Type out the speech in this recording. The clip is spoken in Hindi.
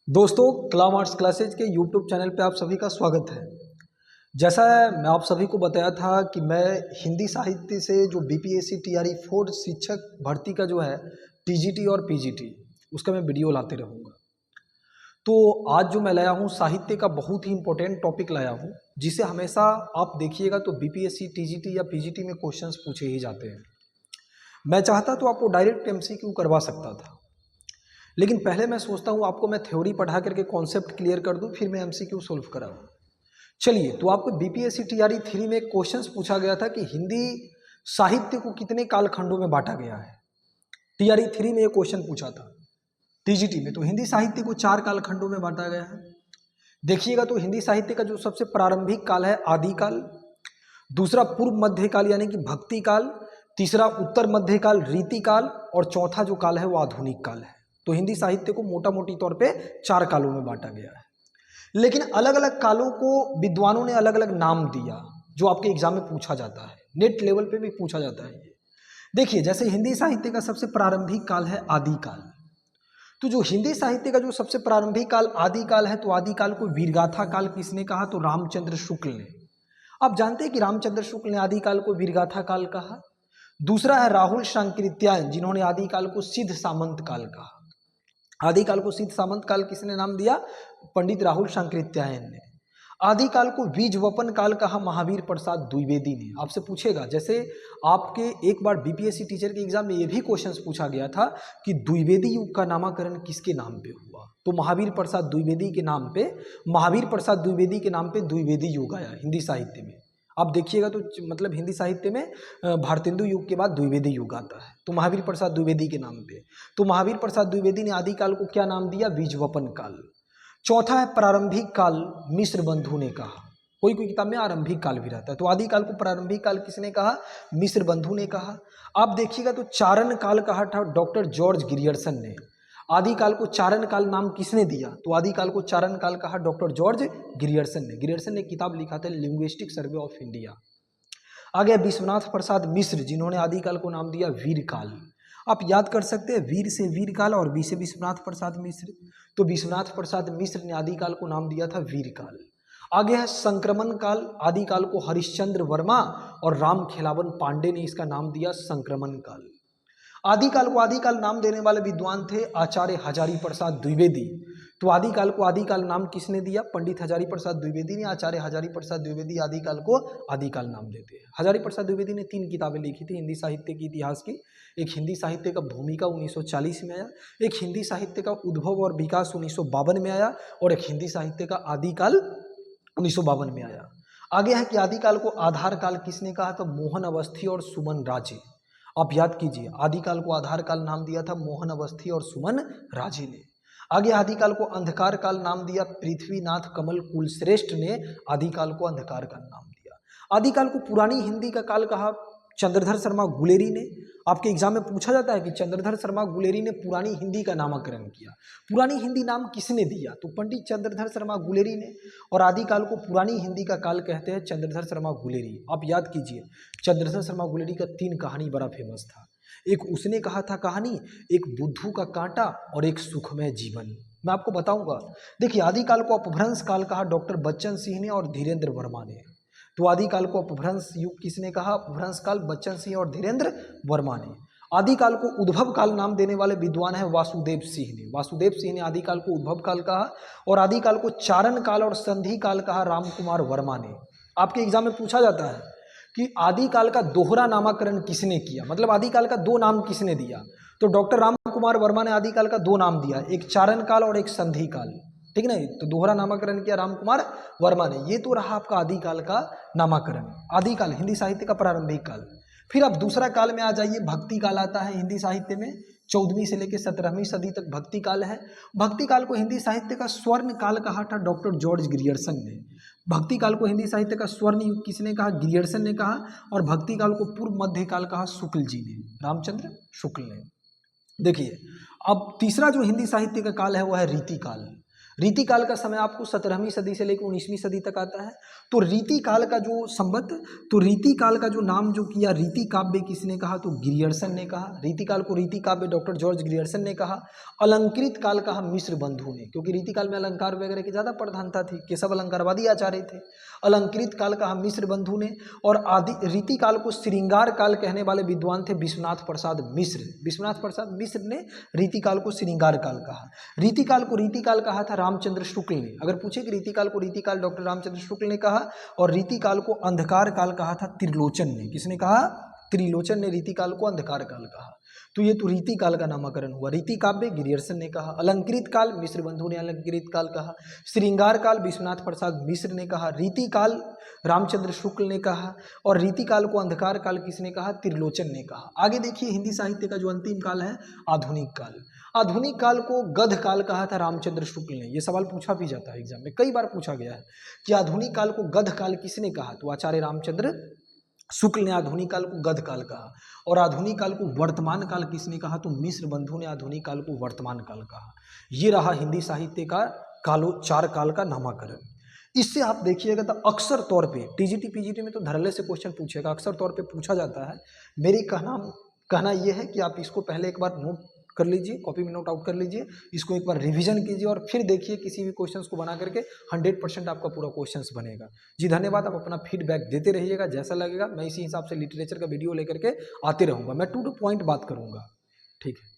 दोस्तों, कला आर्ट्स क्लासेज के यूट्यूब चैनल पे आप सभी का स्वागत है। जैसा मैं आप सभी को बताया था कि मैं हिंदी साहित्य से जो बीपीएससी टीआरई 4 शिक्षक भर्ती का जो है टीजीटी और पीजीटी उसका मैं वीडियो लाते रहूँगा। तो आज जो मैं लाया हूँ साहित्य का बहुत ही इंपॉर्टेंट टॉपिक लाया हूँ, जिसे हमेशा आप देखिएगा तो बीपीएससी टीजीटी या पीजीटी में क्वेश्चंस पूछे ही जाते हैं। मैं चाहता तो आपको डायरेक्ट एमसीक्यू करवा सकता था, लेकिन पहले मैं सोचता हूँ आपको मैं थ्योरी पढ़ा करके कॉन्सेप्ट क्लियर कर दूँ, फिर मैं एमसीक्यू सोल्व कराऊँ। चलिए, तो आपको बीपीएससी टीआरई 3 में क्वेश्चंस पूछा गया था कि हिंदी साहित्य को कितने कालखंडों में बांटा गया है। टीआरई 3 में ये क्वेश्चन पूछा था। टीजीटी में तो हिंदी साहित्य को 4 कालखंडों में बांटा गया है। देखिएगा तो हिंदी साहित्य का जो सबसे प्रारंभिक काल है आदिकाल, दूसरा पूर्व मध्यकाल यानी कि भक्ति काल, तीसरा उत्तर मध्यकाल रीतिकाल, और चौथा जो काल है वो आधुनिक काल है। तो हिंदी साहित्य को मोटा मोटी तौर पे 4 कालों में बांटा गया है, लेकिन अलग अलग कालों को विद्वानों ने अलग अलग नाम दिया, जो आपके एग्जाम में पूछा जाता है, नेट लेवल पे भी पूछा जाता है। ये देखिए, जैसे हिंदी साहित्य का सबसे प्रारंभिक काल है आदिकाल। तो जो हिंदी साहित्य का जो सबसे प्रारंभिक काल आदिकाल है, तो आदिकाल को वीरगाथा काल किसने कहा? तो रामचंद्र शुक्ल ने। आप जानते हैं कि रामचंद्र शुक्ल ने आदिकाल को वीरगाथा काल कहा। दूसरा है राहुल सांकृत्यायन, जिन्होंने आदिकाल को सिद्ध सामंत काल कहा। आदिकाल को सिद्ध सामंत काल किसने नाम दिया? पंडित राहुल सांकृत्यायन ने। आदिकाल को बीजवपन काल कहा महावीर प्रसाद द्विवेदी ने। आपसे पूछेगा, जैसे आपके एक बार बीपीएससी टीचर के एग्जाम में ये भी क्वेश्चंस पूछा गया था कि द्विवेदी युग का नामकरण किसके नाम पे हुआ? तो महावीर प्रसाद द्विवेदी के नाम पे, महावीर प्रसाद द्विवेदी के नाम पे द्विवेदी युग आया हिंदी साहित्य में। आप देखिएगा तो मतलब हिंदी साहित्य में भारतेंदु युग के बाद द्विवेदी युग आता है, तो महावीर प्रसाद द्विवेदी के नाम पे। तो महावीर प्रसाद द्विवेदी ने आदिकाल को क्या नाम दिया? बीजवपन काल। चौथा है प्रारंभिक काल, मिश्र बंधु ने कहा। कोई कोई किताब में आरंभिक काल भी रहता है, तो आदिकाल को प्रारंभिक काल किसने कहा? मिश्र बंधु ने कहा। आप देखिएगा तो चारण काल कहा था डॉक्टर जॉर्ज ग्रियर्सन ने। आदिकाल को चारण काल नाम किसने दिया? तो आदिकाल को चारण काल कहा डॉक्टर जॉर्ज ग्रियर्सन ने। ग्रियर्सन ने किताब लिखा था लिंग्विस्टिक सर्वे ऑफ इंडिया। आगे विश्वनाथ प्रसाद मिश्र, जिन्होंने आदिकाल को नाम दिया वीरकाल। आप याद कर सकते हैं, वीर से वीरकाल और वी से विश्वनाथ प्रसाद मिश्र। तो विश्वनाथ प्रसाद मिश्र ने आदिकाल को नाम दिया था वीरकाल। आगे है संक्रमण काल। आदिकाल को हरिश्चंद्र वर्मा और राम खेलावन पांडे ने इसका नाम दिया संक्रमण काल। आदिकाल को आदिकाल नाम देने वाले विद्वान थे आचार्य हजारी प्रसाद द्विवेदी। तो आदिकाल को आदिकाल नाम किसने दिया? पंडित हजारी प्रसाद द्विवेदी ने। आचार्य हजारी प्रसाद द्विवेदी आदिकाल को आदिकाल नाम देते हैं। हजारी प्रसाद द्विवेदी ने 3 किताबें लिखी थी हिंदी साहित्य के इतिहास की। एक हिंदी साहित्य का भूमिका 1940 में आया, एक हिंदी साहित्य का उद्भव और विकास 1952 में आया, और एक हिंदी साहित्य का आदिकाल 1952 में आया। आगे है कि आदिकाल को आधार काल किसने कहा? तो मोहन अवस्थी और सुमन राजे। आप याद कीजिए, आदिकाल को आधार काल नाम दिया था मोहन अवस्थी और सुमन राजे ने। आगे आदिकाल को अंधकार काल नाम दिया पृथ्वीनाथ कमल कुलश्रेष्ठ ने। आदिकाल को अंधकार काल नाम दिया। आदिकाल को पुरानी हिंदी का काल कहा चंद्रधर शर्मा गुलेरी ने। आपके एग्जाम में पूछा जाता है कि चंद्रधर शर्मा गुलेरी ने पुरानी हिंदी का नामकरण किया। पुरानी हिंदी नाम किसने दिया? तो पंडित चंद्रधर शर्मा गुलेरी ने। और आदिकाल को पुरानी हिंदी का काल कहते हैं चंद्रधर शर्मा गुलेरी। आप याद कीजिए, चंद्रधर शर्मा गुलेरी का 3 कहानी बड़ा फेमस था। एक उसने कहा था कहानी, एक बुद्धू का कांटा, और एक सुखमय जीवन। मैं आपको बताऊंगा। देखिए, आदिकाल को अपभ्रंश काल कहा डॉक्टर बच्चन सिंह ने और धीरेन्द्र वर्मा ने। तो आदिकाल को अपभ्रंश युग किसने कहा? अपभ्रंश काल बच्चन सिंह और धीरेन्द्र वर्मा ने। आदिकाल को उद्भव काल नाम देने वाले विद्वान है वासुदेव सिंह ने। वासुदेव सिंह ने आदिकाल को उद्भव काल कहा, और आदिकाल को चारण काल और संधि काल कहा राम कुमार वर्मा ने। आपके एग्जाम में पूछा जाता है कि आदिकाल का दोहरा नामकरण किसने किया, मतलब आदिकाल का 2 नाम किसने दिया? तो डॉक्टर राम कुमार वर्मा ने आदिकाल का 2 नाम दिया, एक चारण काल और एक संधि काल। ठीक है ना? तो दोहरा नामकरण किया राम कुमार वर्मा ने। ये तो रहा आपका आदिकाल का नामकरण। आदिकाल हिंदी साहित्य का प्रारंभिक काल। फिर अब दूसरा काल में आ जाइए, भक्ति काल आता है हिंदी साहित्य में। 14वीं से लेकर 17वीं सदी तक भक्ति काल है। भक्ति काल को हिंदी साहित्य का स्वर्ण काल कहा था डॉक्टर जॉर्ज ग्रियर्सन ने। भक्ति काल को हिंदी साहित्य का स्वर्ण युग किसने कहा? ग्रियर्सन ने कहा। और भक्ति काल को पूर्व मध्य काल कहा शुक्ल जी ने, रामचंद्र शुक्ल ने। देखिए, अब तीसरा जो हिंदी साहित्य का काल है वो है रीतिकाल। रीतिकाल का समय आपको 17वीं सदी से लेकर 19वीं सदी तक आता है। तो रीतिकाल का जो संबंध, तो रीतिकाल का जो नाम जो किया रीति काव्य किसने कहा, तो ग्रियर्सन ने कहा। रीतिकाल को रीति काव्य डॉक्टर जॉर्ज ग्रियर्सन ने कहा। अलंकृत काल कहा मिश्र बंधु ने, क्योंकि रीतिकाल में अलंकार वगैरह की ज्यादा प्रधानता थी, केशव अलंकारवादी आचार्य थे। अलंकृत काल कहा मिश्र बंधु ने। और आदि रीतिकाल को श्रृंगार काल कहने वाले विद्वान थे विश्वनाथ प्रसाद मिश्र। विश्वनाथ प्रसाद मिश्र ने रीतिकाल को श्रृंगार काल कहा। रीतिकाल को रीतिकाल कहा था रामचंद्र शुक्ल ने। अगर पूछे कि रीतिकाल को रीतिकाल डॉक्टर रामचंद्र शुक्ल ने कहा। और रीतिकाल को अंधकार काल कहा था त्रिलोचन ने। किसने कहा, त्रिलोचन ने रीतिकाल को अंधकार काल कहा। तो ये तो रीतिकाल का नामकरण हुआ। रीति काव्य ग्रियर्सन ने कहा। अलंकृत काल मिश्र बंधु ने अलंकृत काल कहा। श्रृंगार काल विश्वनाथ प्रसाद मिश्र ने कहा। रीतिकाल रामचंद्र शुक्ल ने कहा। और रीतिकाल को अंधकार काल किसने कहा, त्रिलोचन ने कहा। आगे देखिए हिंदी साहित्य का जो अंतिम काल है आधुनिक काल। आधुनिक काल को गध काल कहा था रामचंद्र शुक्ल ने। यह सवाल पूछा भी जाता है एग्जाम में, कई बार पूछा गया है कि आधुनिक काल को गध काल किसने कहा, तो आचार्य रामचंद्र शुक्ल ने आधुनिक काल को गध काल कहा। और आधुनिक काल को वर्तमान काल किसने कहा, तो मिश्र बंधु ने आधुनिक काल को वर्तमान काल कहा। ये रहा हिंदी साहित्य का चार काल का नामकरण। इससे आप देखिएगा तो अक्सर तौर पे टीजीटी पीजीटी में तो धड़ल्ले से क्वेश्चन पूछेगा, अक्सर तौर पे पूछा जाता है। मेरी कहना यह है कि आप इसको पहले एक बार नोट कर लीजिए, कॉपी में नोट आउट कर लीजिए, इसको एक बार रिवीजन कीजिए और फिर देखिए किसी भी क्वेश्चंस को बना करके 100% आपका पूरा क्वेश्चंस बनेगा। जी धन्यवाद। आप अपना फीडबैक देते रहिएगा, जैसा लगेगा मैं इसी हिसाब से लिटरेचर का वीडियो लेकर के आते रहूँगा। मैं टू टू पॉइंट बात करूँगा, ठीक है।